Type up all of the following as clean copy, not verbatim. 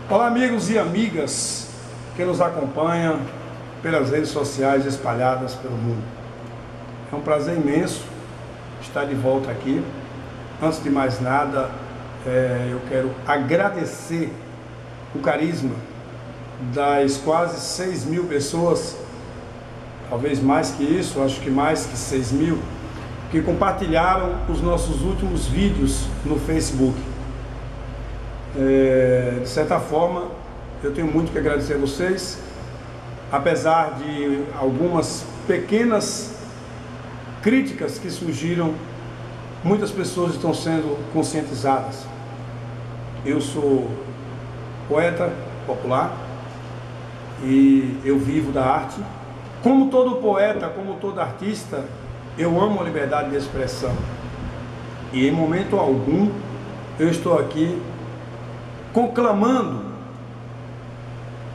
Olá, amigos e amigas que nos acompanham pelas redes sociais espalhadas pelo mundo. É um prazer imenso estar de volta aqui. Antes de mais nada, eu quero agradecer o carisma das quase 6.000 pessoas, talvez mais que isso, acho que mais que 6.000, que compartilharam os nossos últimos vídeos no Facebook. De certa forma, eu tenho muito que agradecer a vocês, apesar de algumas pequenas críticas que surgiram, muitas pessoas estão sendo conscientizadas. Eu sou poeta popular e eu vivo da arte. Como todo poeta, como todo artista, eu amo a liberdade de expressão. E em momento algum eu estou aqui conclamando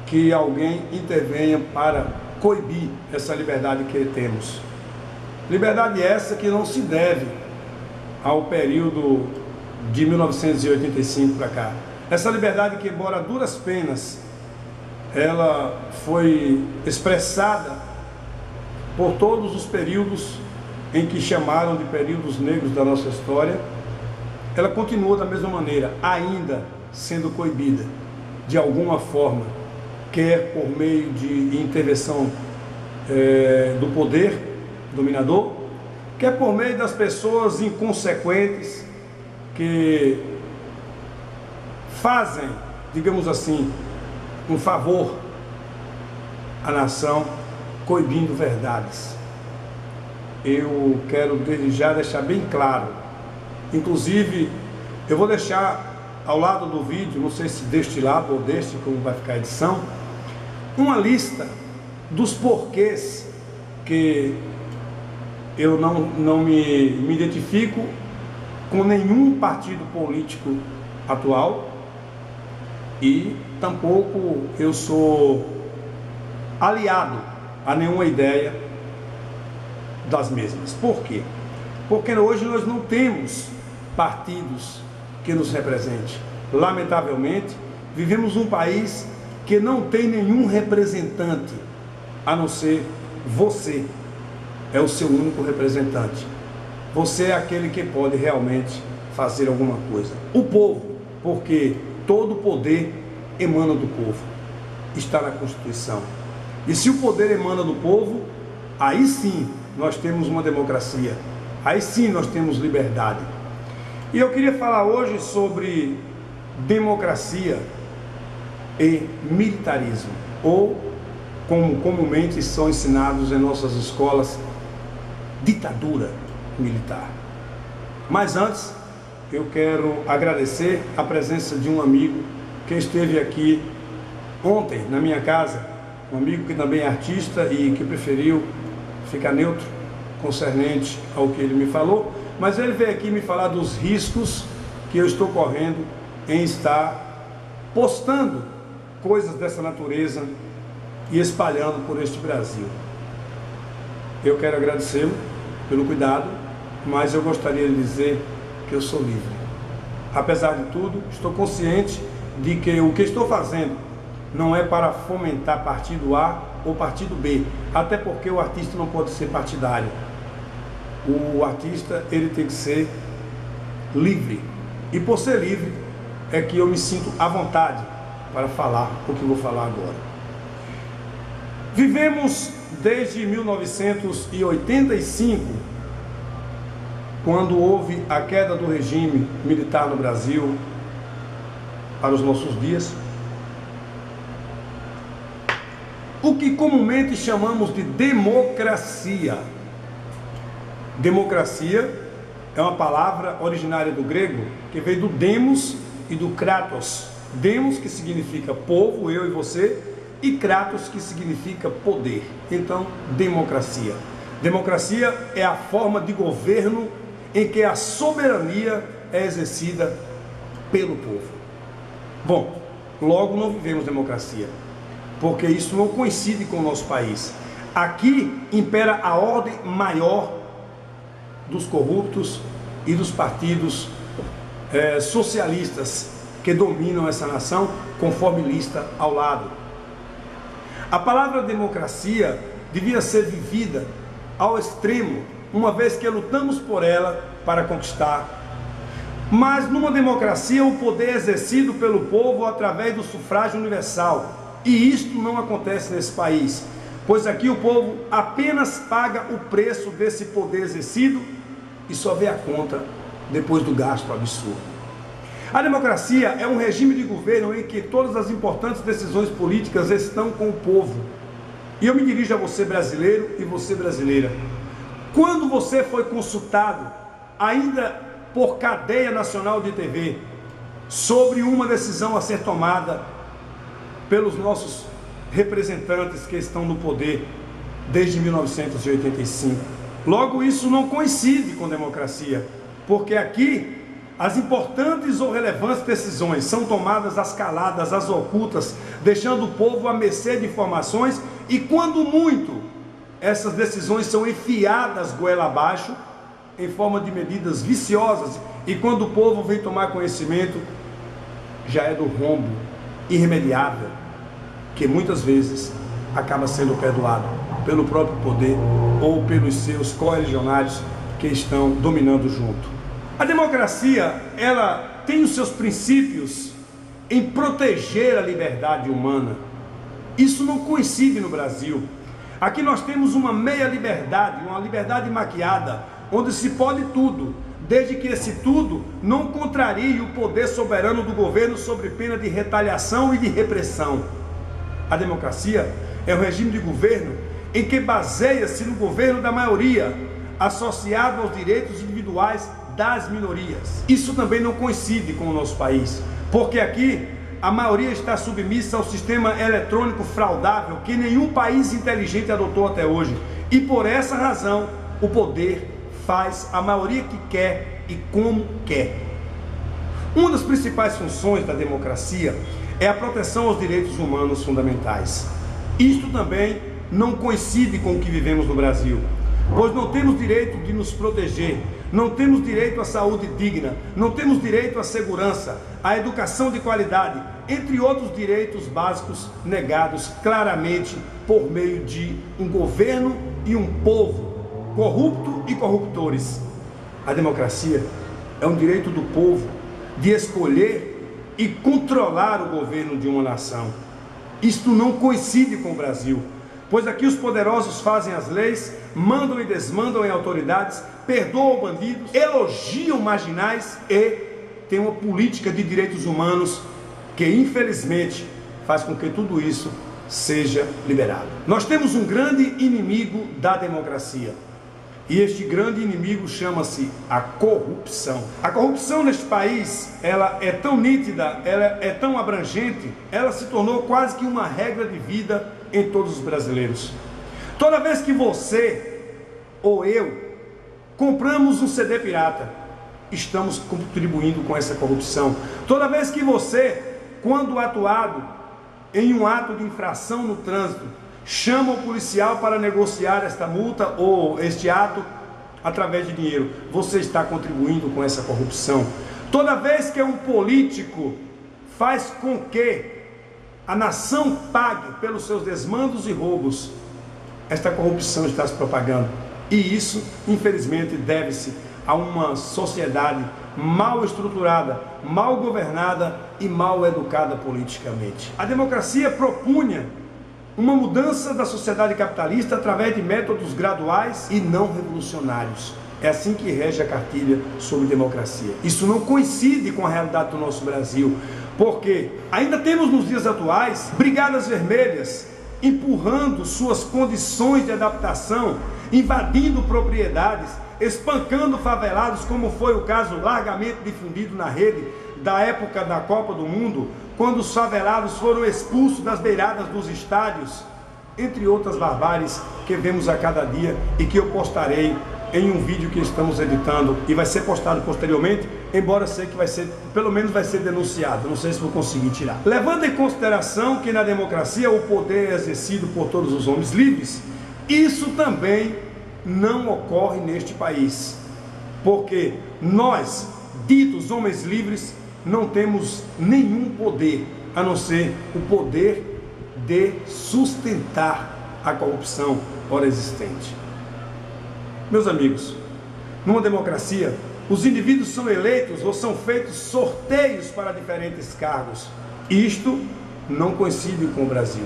que alguém intervenha para coibir essa liberdade que temos. Liberdade essa que não se deve ao período de 1985 para cá. Essa liberdade que, embora a duras penas, ela foi expressada por todos os períodos em que chamaram de períodos negros da nossa história, ela continua da mesma maneira, ainda sendo coibida de alguma forma, quer por meio de intervenção do poder dominador, quer por meio das pessoas inconsequentes que fazem, digamos assim, um favor à nação, coibindo verdades. Eu quero desde já deixar bem claro, inclusive eu vou deixar ao lado do vídeo, não sei se deste lado ou deste, como vai ficar a edição, uma lista dos porquês que eu não me identifico com nenhum partido político atual e tampouco eu sou aliado a nenhuma ideia das mesmas. Por quê? Porque hoje nós não temos partidos que nos represente. Lamentavelmente, vivemos num país que não tem nenhum representante, a não ser você. É o seu único representante. Você é aquele que pode realmente fazer alguma coisa. O povo, porque todo o poder emana do povo. Está na Constituição. E se o poder emana do povo, aí sim nós temos uma democracia. Aí sim nós temos liberdade. E eu queria falar hoje sobre democracia e militarismo, ou como comumente são ensinados em nossas escolas, ditadura militar. Mas antes, eu quero agradecer a presença de um amigo que esteve aqui ontem na minha casa, um amigo que também é artista e que preferiu ficar neutro concernente ao que ele me falou, mas ele veio aqui me falar dos riscos que eu estou correndo em estar postando coisas dessa natureza e espalhando por este Brasil. Eu quero agradecê-lo pelo cuidado, mas eu gostaria de dizer que eu sou livre. Apesar de tudo, estou consciente de que o que estou fazendo não é para fomentar partido A ou partido B, até porque o artista não pode ser partidário. O artista, ele tem que ser livre. E por ser livre, é que eu me sinto à vontade para falar o que vou falar agora. Vivemos desde 1985, quando houve a queda do regime militar no Brasil, para os nossos dias, o que comumente chamamos de democracia. Democracia é uma palavra originária do grego que veio do demos e do kratos. Demos, que significa povo, eu e você, e kratos, que significa poder. Então, democracia. Democracia é a forma de governo em que a soberania é exercida pelo povo. Bom, logo não vivemos democracia, porque isso não coincide com o nosso país. Aqui impera a ordem maior dos corruptos e dos partidos socialistas que dominam essa nação, conforme lista ao lado. A palavra democracia devia ser vivida ao extremo, uma vez que lutamos por ela para conquistar. Mas numa democracia o poder é exercido pelo povo através do sufrágio universal, e isto não acontece nesse país, pois aqui o povo apenas paga o preço desse poder exercido e só vê a conta depois do gasto absurdo. A democracia é um regime de governo em que todas as importantes decisões políticas estão com o povo. E eu me dirijo a você, brasileiro, e você, brasileira. Quando você foi consultado, ainda por cadeia nacional de TV, sobre uma decisão a ser tomada pelos nossos representantes que estão no poder desde 1985. Logo, isso não coincide com democracia, porque aqui as importantes ou relevantes decisões são tomadas às caladas, às ocultas, deixando o povo à mercê de informações, e quando muito, essas decisões são enfiadas goela abaixo, em forma de medidas viciosas, e quando o povo vem tomar conhecimento, já é do rombo irremediável, que muitas vezes acaba sendo perdoado pelo próprio poder ou pelos seus correligionários que estão dominando junto. A democracia, ela tem os seus princípios em proteger a liberdade humana. Isso não coincide no Brasil. Aqui nós temos uma meia liberdade, uma liberdade maquiada, onde se pode tudo, desde que esse tudo não contrarie o poder soberano do governo sobre pena de retaliação e de repressão. A democracia é um regime de governo em que baseia-se no governo da maioria, associado aos direitos individuais das minorias. Isso também não coincide com o nosso país, porque aqui a maioria está submissa ao sistema eletrônico fraudável que nenhum país inteligente adotou até hoje. E por essa razão, o poder faz a maioria que quer e como quer. Uma das principais funções da democracia é a proteção aos direitos humanos fundamentais. Isto também não coincide com o que vivemos no Brasil, pois não temos direito de nos proteger, não temos direito à saúde digna, não temos direito à segurança, à educação de qualidade, entre outros direitos básicos negados claramente por meio de um governo e um povo corrupto e corruptores. A democracia é um direito do povo de escolher e controlar o governo de uma nação. Isto não coincide com o Brasil, pois aqui os poderosos fazem as leis, mandam e desmandam em autoridades, perdoam bandidos, elogiam marginais e tem uma política de direitos humanos que infelizmente faz com que tudo isso seja liberado. Nós temos um grande inimigo da democracia, e este grande inimigo chama-se a corrupção. A corrupção neste país, ela é tão nítida, ela é tão abrangente, ela se tornou quase que uma regra de vida em todos os brasileiros. Toda vez que você ou eu compramos um CD pirata, estamos contribuindo com essa corrupção. Toda vez que você, quando atuado em um ato de infração no trânsito, chama o policial para negociar esta multa ou este ato através de dinheiro, você está contribuindo com essa corrupção. Toda vez que um político faz com que a nação pague pelos seus desmandos e roubos, esta corrupção está se propagando. E isso, infelizmente, deve-se a uma sociedade mal estruturada, mal governada e mal educada politicamente. A democracia propunha uma mudança da sociedade capitalista através de métodos graduais e não revolucionários. É assim que rege a cartilha sobre democracia. Isso não coincide com a realidade do nosso Brasil, porque ainda temos nos dias atuais brigadas vermelhas empurrando suas condições de adaptação, invadindo propriedades, espancando favelados, como foi o caso largamente difundido na rede da época da Copa do Mundo, quando os favelados foram expulsos das beiradas dos estádios, entre outras barbáries que vemos a cada dia e que eu postarei em um vídeo que estamos editando e vai ser postado posteriormente, embora sei que vai ser, pelo menos vai ser denunciado, não sei se vou conseguir tirar. Levando em consideração que na democracia o poder é exercido por todos os homens livres, isso também não ocorre neste país, porque nós, ditos homens livres, não temos nenhum poder, a não ser o poder de sustentar a corrupção ora existente. Meus amigos, numa democracia, os indivíduos são eleitos ou são feitos sorteios para diferentes cargos. Isto não coincide com o Brasil,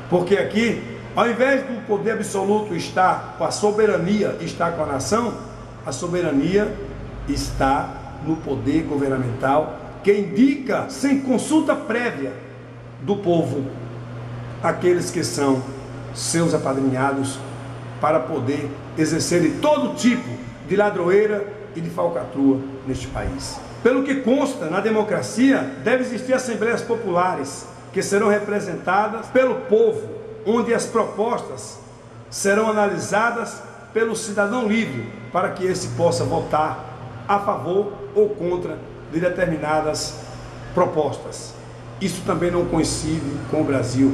porque aqui, ao invés do poder absoluto estar com a soberania, estar com a nação, a soberania está no poder governamental, que indica, sem consulta prévia do povo, aqueles que são seus apadrinhados para poder exercerem todo tipo de ladroeira e de falcatrua neste país. Pelo que consta, na democracia deve existir assembleias populares que serão representadas pelo povo, onde as propostas serão analisadas pelo cidadão livre, para que esse possa votar a favor ou contra de determinadas propostas. Isso também não coincide com o Brasil,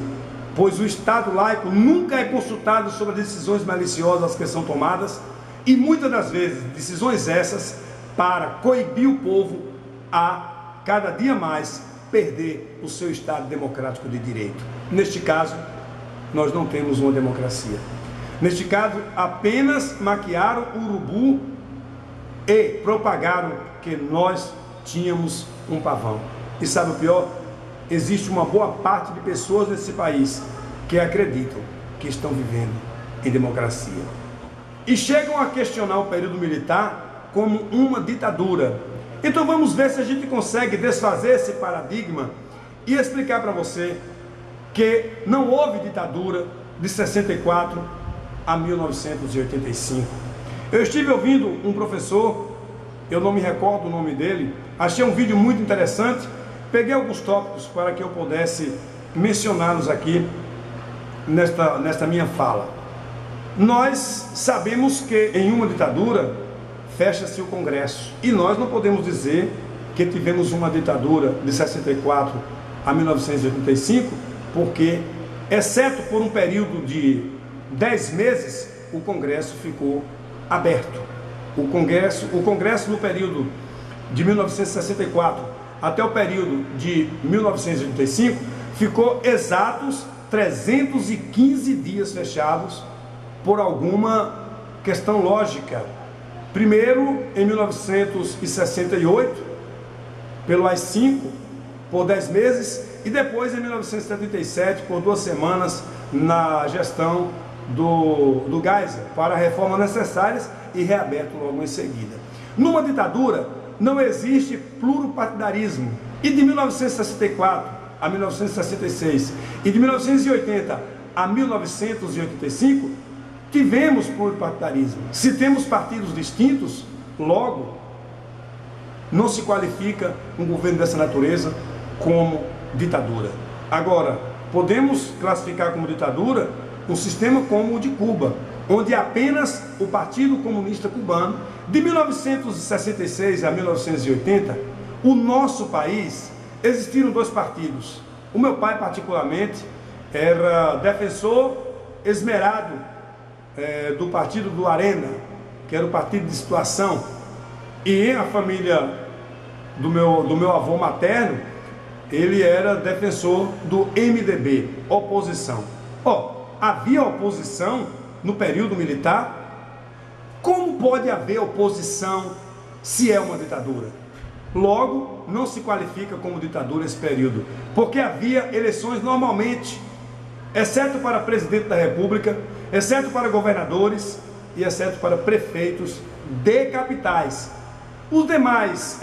pois o Estado laico nunca é consultado sobre as decisões maliciosas que são tomadas, e muitas das vezes decisões essas para coibir o povo a cada dia mais perder o seu Estado democrático de direito. Neste caso, nós não temos uma democracia. Neste caso, apenas maquiaram o urubu e propagaram que nós tínhamos um pavão. E sabe o pior? Existe uma boa parte de pessoas nesse país que acreditam que estão vivendo em democracia. E chegam a questionar o período militar como uma ditadura. Então vamos ver se a gente consegue desfazer esse paradigma e explicar para você que não houve ditadura de 64 a 1985. Eu estive ouvindo um professor, eu não me recordo o nome dele, achei um vídeo muito interessante, peguei alguns tópicos para que eu pudesse mencioná-los aqui nesta minha fala. Nós sabemos que em uma ditadura fecha-se o Congresso, e nós não podemos dizer que tivemos uma ditadura de 64 a 1985, porque, exceto por um período de 10 meses, o Congresso ficou aberto. O Congresso no período de 1964 até o período de 1985 ficou exatos 315 dias fechados por alguma questão lógica. Primeiro, em 1968, pelo AI-5, por 10 meses, e depois em 1977, por 2 semanas, na gestão do Geisel, para reformas necessárias, e reaberto logo em seguida. Numa ditadura, não existe pluripartidarismo, e de 1964 a 1966, e de 1980 a 1985, tivemos pluripartidarismo. Se temos partidos distintos, logo, não se qualifica um governo dessa natureza como ditadura. Agora, podemos classificar como ditadura um sistema como o de Cuba, onde apenas o Partido Comunista Cubano, de 1966 a 1980, o nosso país, existiram 2 partidos. O meu pai, particularmente, era defensor esmerado do partido do Arena, que era o partido de situação, e a família do meu avô materno, ele era defensor do MDB, oposição. Havia oposição no período militar? Como pode haver oposição se é uma ditadura? Logo, não se qualifica como ditadura esse período, porque havia eleições normalmente, exceto para presidente da República, exceto para governadores e exceto para prefeitos de capitais. Os demais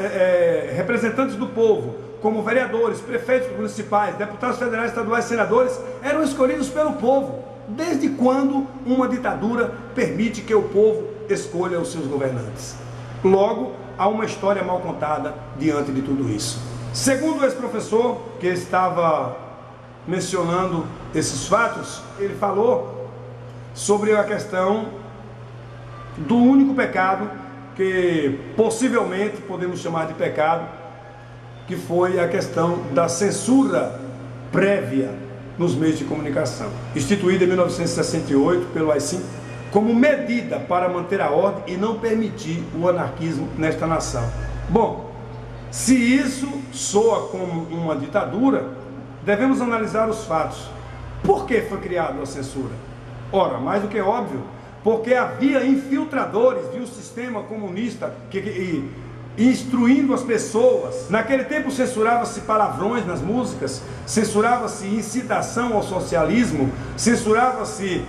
representantes do povo, como vereadores, prefeitos municipais, deputados federais, estaduais, senadores, eram escolhidos pelo povo. Desde quando uma ditadura permite que o povo escolha os seus governantes? Logo, há uma história mal contada diante de tudo isso. Segundo esse professor que estava mencionando esses fatos, ele falou sobre a questão do único pecado que possivelmente podemos chamar de pecado, que foi a questão da censura prévia nos meios de comunicação, instituída em 1968 pelo AI-5, como medida para manter a ordem e não permitir o anarquismo nesta nação. Bom, se isso soa como uma ditadura, devemos analisar os fatos. Por que foi criada a censura? Ora, mais do que óbvio, porque havia infiltradores de um sistema comunista que instruindo as pessoas. Naquele tempo censurava-se palavrões nas músicas, censurava-se incitação ao socialismo, censurava-se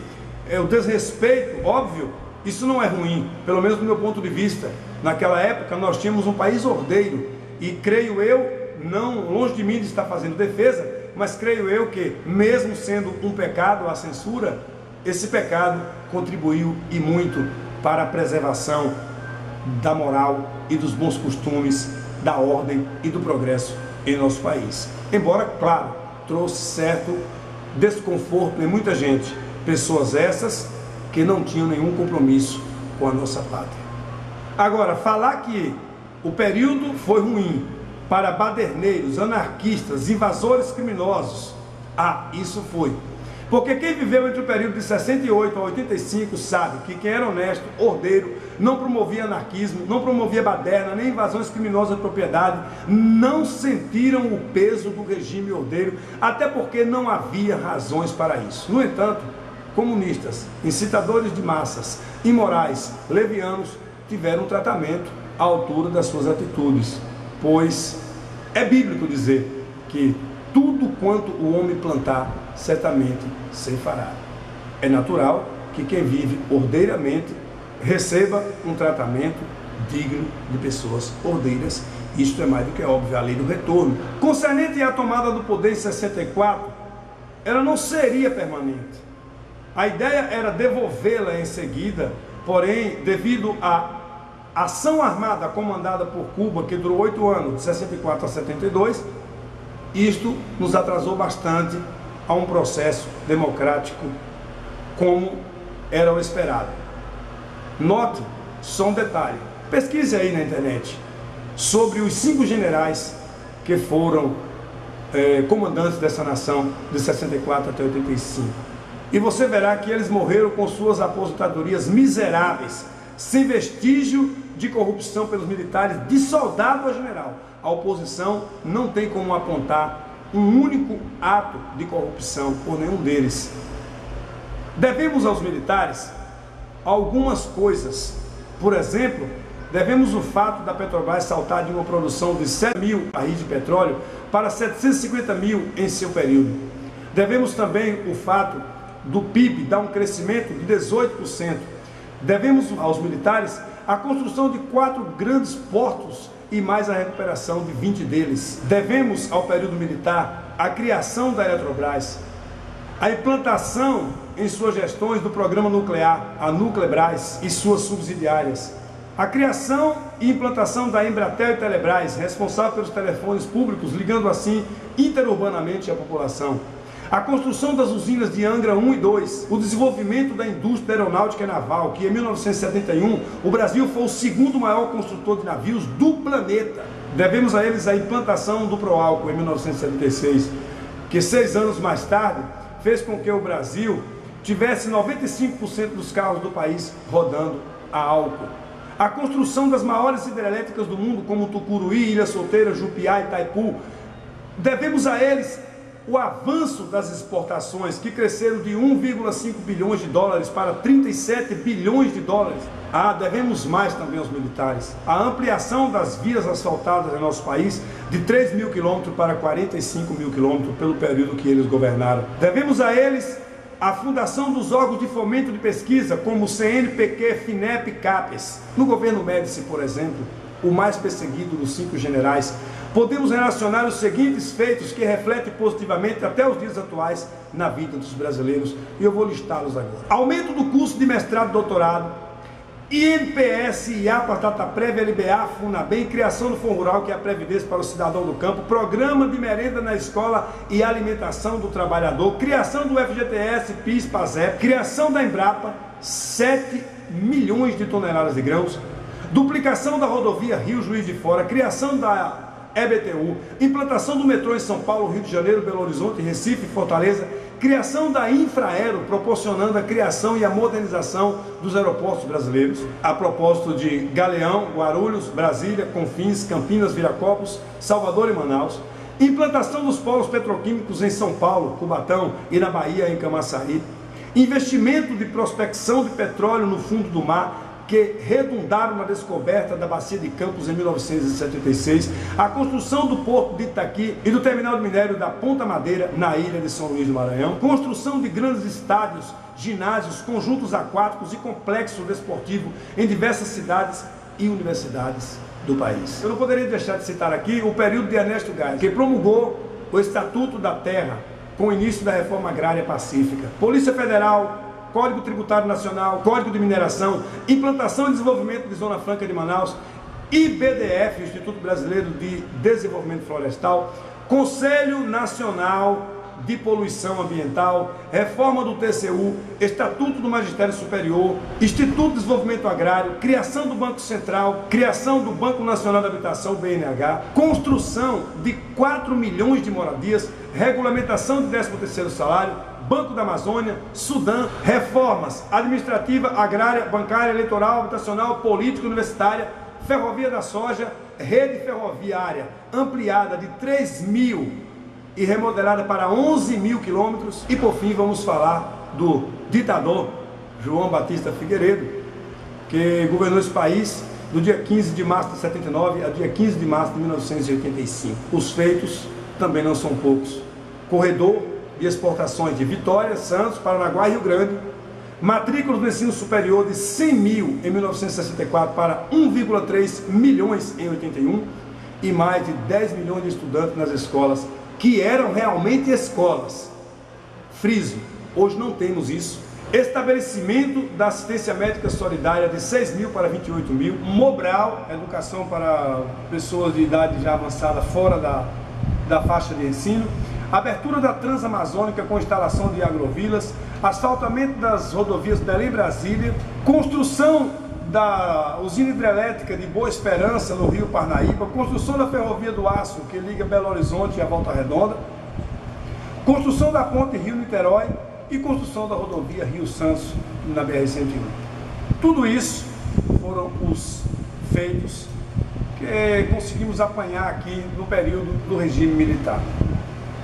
o desrespeito, óbvio. Isso não é ruim, pelo menos do meu ponto de vista. Naquela época nós tínhamos um país ordeiro e creio eu, não longe de mim de estar fazendo defesa, mas creio eu que mesmo sendo um pecado a censura, esse pecado contribuiu e muito para a preservação da moral e dos bons costumes, da ordem e do progresso em nosso país. Embora, claro, trouxe certo desconforto em muita gente, pessoas essas que não tinham nenhum compromisso com a nossa pátria. Agora, falar que o período foi ruim para baderneiros, anarquistas, invasores criminosos, isso foi. Porque quem viveu entre o período de 68 a 85 sabe que quem era honesto, ordeiro, não promovia anarquismo, não promovia baderna, nem invasões criminosas de propriedade, não sentiram o peso do regime ordeiro, até porque não havia razões para isso. No entanto, comunistas, incitadores de massas, imorais, levianos, tiveram um tratamento à altura das suas atitudes, pois é bíblico dizer que tudo quanto o homem plantar, certamente ceifará. É natural que quem vive ordeiramente receba um tratamento digno de pessoas ordeiras. Isto é mais do que óbvio, a lei do retorno. Concernente à tomada do poder em 64, ela não seria permanente. A ideia era devolvê-la em seguida, porém, devido à ação armada comandada por Cuba, que durou 8 anos, de 64 a 72, isto nos atrasou bastante a um processo democrático como era o esperado. Note só um detalhe, pesquise aí na internet sobre os 5 generais que foram comandantes dessa nação de 64 até 85. E você verá que eles morreram com suas aposentadorias miseráveis, sem vestígio de corrupção pelos militares, de soldado a general. A oposição não tem como apontar um único ato de corrupção por nenhum deles. Devemos aos militares algumas coisas. Por exemplo, devemos o fato da Petrobras saltar de uma produção de 7 mil barris de petróleo para 750 mil em seu período. Devemos também o fato do PIB dar um crescimento de 18%. Devemos aos militares a construção de 4 grandes portos e mais a recuperação de 20 deles. Devemos ao período militar a criação da Eletrobras, a implantação em suas gestões do programa nuclear, a Nuclebras e suas subsidiárias, a criação e implantação da Embratel e Telebrás, responsável pelos telefones públicos, ligando assim interurbanamente a população, a construção das usinas de Angra 1 e 2, o desenvolvimento da indústria aeronáutica e naval, que em 1971 o Brasil foi o 2º maior construtor de navios do planeta. Devemos a eles a implantação do Proálcool em 1976, que 6 anos mais tarde fez com que o Brasil tivesse 95% dos carros do país rodando a álcool. A construção das maiores hidrelétricas do mundo, como Tucuruí, Ilha Solteira, Jupiá e Itaipu. Devemos a eles o avanço das exportações, que cresceram de 1,5 bilhões de dólares para 37 bilhões de dólares. Devemos mais também aos militares. A ampliação das vias asfaltadas em nosso país de 3 mil quilômetros para 45 mil quilômetros pelo período que eles governaram. Devemos a eles a fundação dos órgãos de fomento de pesquisa, como o CNPq, FINEP e CAPES. No governo Médici, por exemplo, o mais perseguido dos 5 generais, podemos relacionar os seguintes feitos que refletem positivamente até os dias atuais na vida dos brasileiros, e eu vou listá-los agora. Aumento do curso de mestrado e doutorado, INPS, IAPA, Dataprev, LBA, FUNABEM, criação do Fundo Rural, que é a Previdência para o cidadão do campo, programa de merenda na escola e alimentação do trabalhador, criação do FGTS, PIS, PASEP, criação da Embrapa, 7 milhões de toneladas de grãos, duplicação da rodovia Rio Juiz de Fora, criação EBTU, implantação do metrô em São Paulo, Rio de Janeiro, Belo Horizonte, Recife, Fortaleza, criação da Infraero, proporcionando a criação e a modernização dos aeroportos brasileiros, a propósito de Galeão, Guarulhos, Brasília, Confins, Campinas, Viracopos, Salvador e Manaus, implantação dos polos petroquímicos em São Paulo, Cubatão e na Bahia, em Camaçari, investimento de prospecção de petróleo no fundo do mar, que redundaram na descoberta da Bacia de Campos em 1976, a construção do porto de Itaqui e do terminal de minério da Ponta Madeira, na ilha de São Luís do Maranhão, construção de grandes estádios, ginásios, conjuntos aquáticos e complexo desportivo em diversas cidades e universidades do país. Eu não poderia deixar de citar aqui o período de Ernesto Geisel, que promulgou o Estatuto da Terra com o início da Reforma Agrária Pacífica, Polícia Federal, Código Tributário Nacional, Código de Mineração, implantação e desenvolvimento de Zona Franca de Manaus, IBDF, Instituto Brasileiro de Desenvolvimento Florestal, Conselho Nacional de Poluição Ambiental, reforma do TCU, Estatuto do Magistério Superior, Instituto de Desenvolvimento Agrário, criação do Banco Central, criação do Banco Nacional da Habitação, BNH, construção de 4 milhões de moradias, regulamentação de 13º salário, Banco da Amazônia, Sudã, reformas administrativa, agrária, bancária, eleitoral, habitacional, política, universitária, ferrovia da soja, rede ferroviária ampliada de 3.000 e remodelada para 11.000 quilômetros. E por fim vamos falar do ditador João Batista Figueiredo, que governou esse país do dia 15 de março de 79 a dia 15 de março de 1985. Os feitos também não são poucos. Corredor de exportações de Vitória, Santos, Paranaguá e Rio Grande, matrículas do ensino superior de 100 mil em 1964 para 1,3 milhões em 81 e mais de 10 milhões de estudantes nas escolas, que eram realmente escolas. Friso, hoje não temos isso. Estabelecimento da assistência médica solidária de 6 mil para 28 mil, Mobral, educação para pessoas de idade já avançada fora da faixa de ensino, abertura da Transamazônica com instalação de agrovilas, asfaltamento das rodovias Belém-Brasília, construção da usina hidrelétrica de Boa Esperança no Rio Parnaíba, construção da ferrovia do Aço que liga Belo Horizonte e a Volta Redonda, construção da ponte Rio-Niterói e construção da rodovia Rio Santos na BR-101. Tudo isso foram os feitos que conseguimos apanhar aqui no período do regime militar.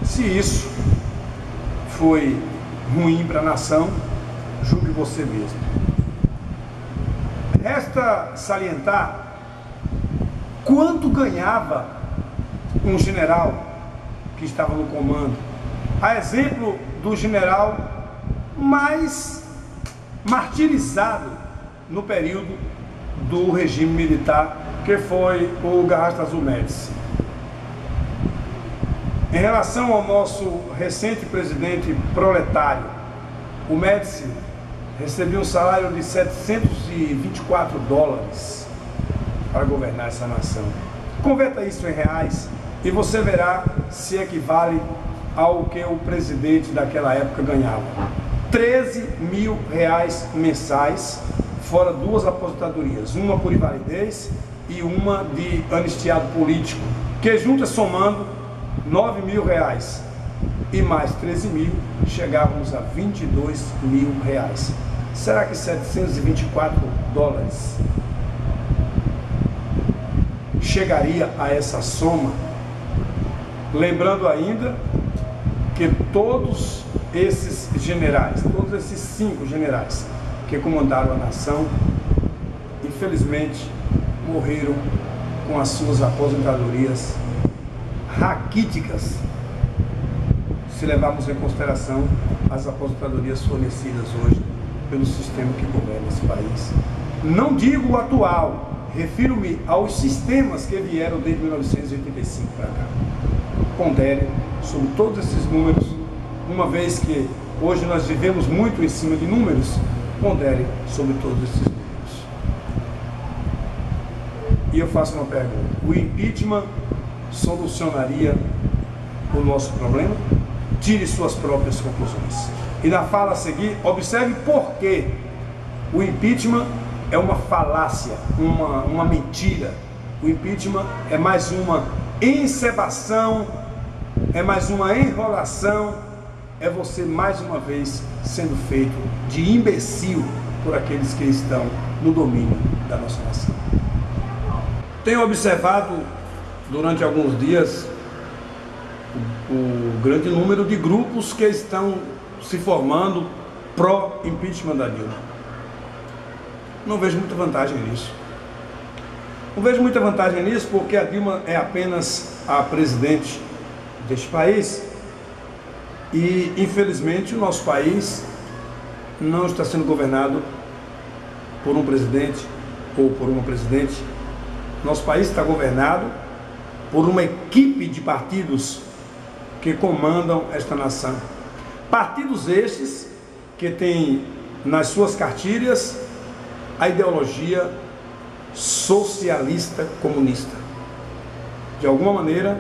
Se isso foi ruim para a nação, julgue você mesmo. Resta salientar quanto ganhava um general que estava no comando, a exemplo do general mais martirizado no período do regime militar, que foi o Garrastazu Médici. Em relação ao nosso recente presidente proletário, o Médici recebia um salário de 724 dólares para governar essa nação. Converta isso em reais e você verá se equivale ao que o presidente daquela época ganhava. 13 mil reais mensais, fora 2 aposentadorias, uma por invalidez e uma de anistiado político, que juntas somando 9 mil reais e mais 13 mil, chegávamos a 22 mil reais. Será que 724 dólares chegaria a essa soma? Lembrando ainda que todos esses generais, todos esses 5 generais que comandaram a nação, infelizmente morreram com as suas aposentadorias raquíticas, se levarmos em consideração as aposentadorias fornecidas hoje pelo sistema que governa esse país. Não digo o atual, refiro-me aos sistemas que vieram desde 1985 para cá. Pondere sobre todos esses números, uma vez que hoje nós vivemos muito em cima de números, pondere sobre todos esses números. E eu faço uma pergunta: o impeachment solucionaria o nosso problema? Tire suas próprias conclusões. E na fala a seguir, observe por que o impeachment é uma falácia, uma mentira. O impeachment é mais uma encebação, é mais uma enrolação, é você mais uma vez sendo feito de imbecil por aqueles que estão no domínio da nossa nação. Tenho observado durante alguns dias o grande número de grupos que estão se formando pró-impeachment da Dilma. Não vejo muita vantagem nisso. Não vejo muita vantagem nisso porque a Dilma é apenas a presidente deste país e, infelizmente, o nosso país não está sendo governado por um presidente ou por uma presidente. Nosso país está governado por uma equipe de partidos que comandam esta nação. Partidos estes que têm nas suas cartilhas a ideologia socialista comunista. De alguma maneira,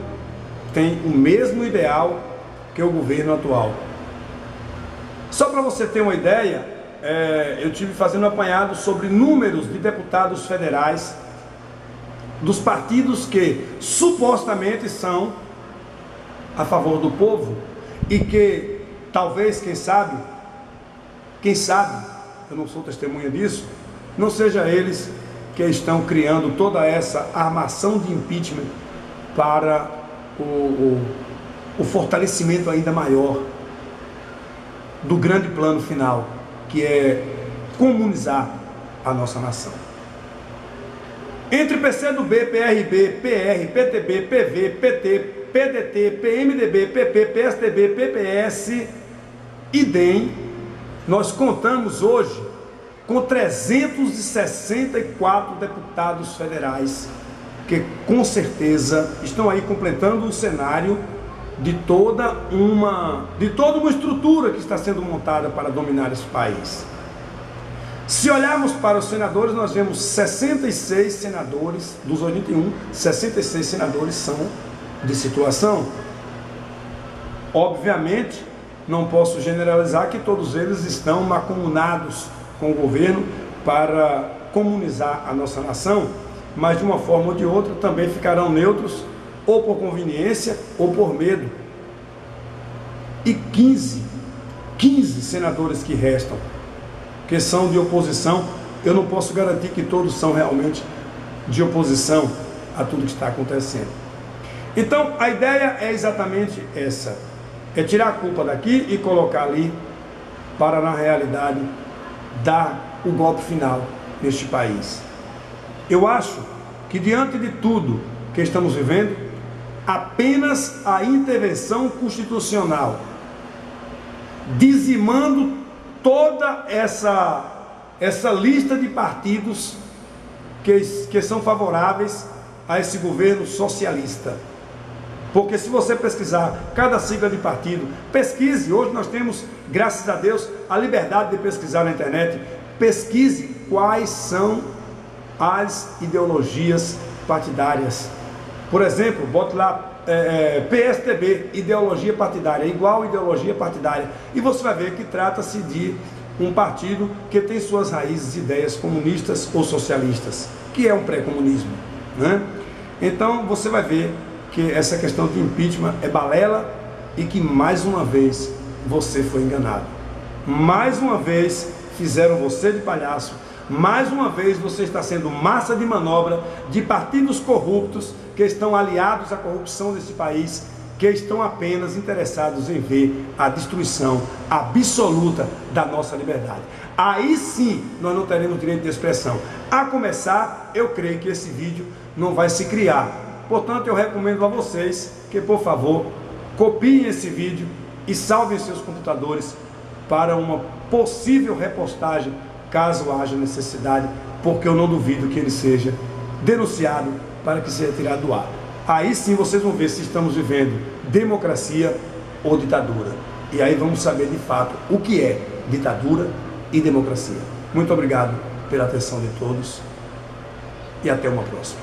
tem o mesmo ideal que o governo atual. Só para você ter uma ideia, eu tive fazendo um apanhado sobre números de deputados federais dos partidos que supostamente são a favor do povo e que talvez, quem sabe, eu não sou testemunha disso, não seja eles que estão criando toda essa armação de impeachment para o fortalecimento ainda maior do grande plano final, que é comunizar a nossa nação. Entre PCdoB, PRB, PR, PTB, PV, PT, PDT, PMDB, PP, PSDB, PPS e DEM, nós contamos hoje com 364 deputados federais que com certeza estão aí completando um cenário de toda uma estrutura que está sendo montada para dominar esse país. Se olharmos para os senadores, nós vemos 66 senadores, dos 81, 66 senadores são de situação. Obviamente, não posso generalizar que todos eles estão mancomunados com o governo para comunizar a nossa nação, mas de uma forma ou de outra também ficarão neutros, ou por conveniência ou por medo. E 15 senadores que restam, que são de oposição, eu não posso garantir que todos são realmente de oposição a tudo que está acontecendo. Então, a ideia é exatamente essa, é tirar a culpa daqui e colocar ali, para na realidade dar o golpe final neste país. Eu acho que diante de tudo que estamos vivendo, apenas a intervenção constitucional, dizimando toda essa lista de partidos que são favoráveis a esse governo socialista. Porque se você pesquisar cada sigla de partido, pesquise, hoje nós temos, graças a Deus, a liberdade de pesquisar na internet, pesquise quais são as ideologias partidárias. Por exemplo, bote lá PSDB, ideologia partidária, igual ideologia partidária, e você vai ver que trata-se de um partido que tem suas raízes, ideias comunistas ou socialistas, que é um pré-comunismo, né? Então você vai ver que essa questão de impeachment é balela e que mais uma vez você foi enganado. Mais uma vez fizeram você de palhaço. Mais uma vez você está sendo massa de manobra de partidos corruptos que estão aliados à corrupção desse país, que estão apenas interessados em ver a destruição absoluta da nossa liberdade. Aí sim nós não teremos direito de expressão. A começar, eu creio que esse vídeo não vai se criar. Portanto, eu recomendo a vocês que, por favor, copiem esse vídeo e salvem seus computadores para uma possível repostagem, caso haja necessidade, porque eu não duvido que ele seja denunciado para que seja tirado do ar. Aí sim vocês vão ver se estamos vivendo democracia ou ditadura. E aí vamos saber de fato o que é ditadura e democracia. Muito obrigado pela atenção de todos e até uma próxima.